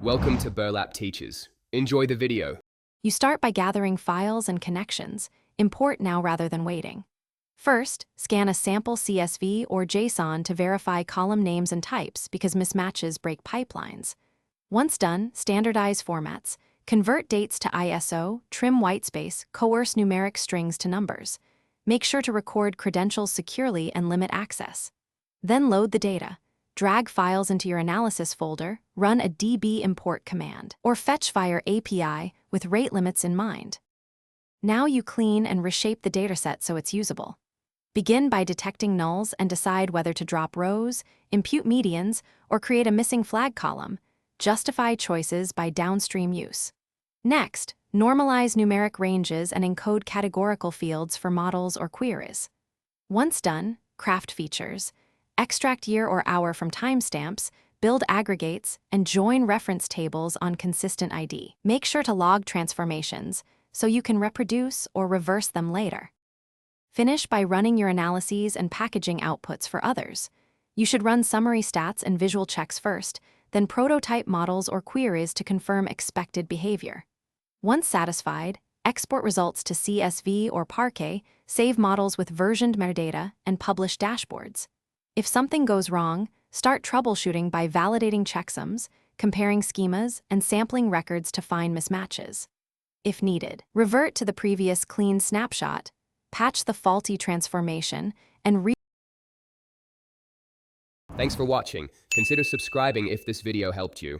Welcome to Burlap Teachers. Enjoy the video. You start by gathering files and connections. Import now rather than waiting. First, scan a sample CSV or JSON to verify column names and types because mismatches break pipelines. Once done, standardize formats. Convert dates to ISO, trim whitespace, coerce numeric strings to numbers. Make sure to record credentials securely and limit access. Then load the data. Drag files into your analysis folder, run a db import command, or fetch via API with rate limits in mind. Now you clean and reshape the dataset so it's usable. Begin by detecting nulls and decide whether to drop rows, impute medians, or create a missing flag column. Justify choices by downstream use. Next, normalize numeric ranges and encode categorical fields for models or queries. Once done, craft features. Extract year or hour from timestamps, build aggregates, and join reference tables on consistent ID. Make sure to log transformations so you can reproduce or reverse them later. Finish by running your analyses and packaging outputs for others. You should run summary stats and visual checks first, then prototype models or queries to confirm expected behavior. Once satisfied, export results to CSV or Parquet, save models with versioned metadata, and publish dashboards. If something goes wrong, start troubleshooting by validating checksums, comparing schemas, and sampling records to find mismatches. If needed, revert to the previous clean snapshot, patch the faulty transformation, and Thanks for watching. Consider subscribing if this video helped you.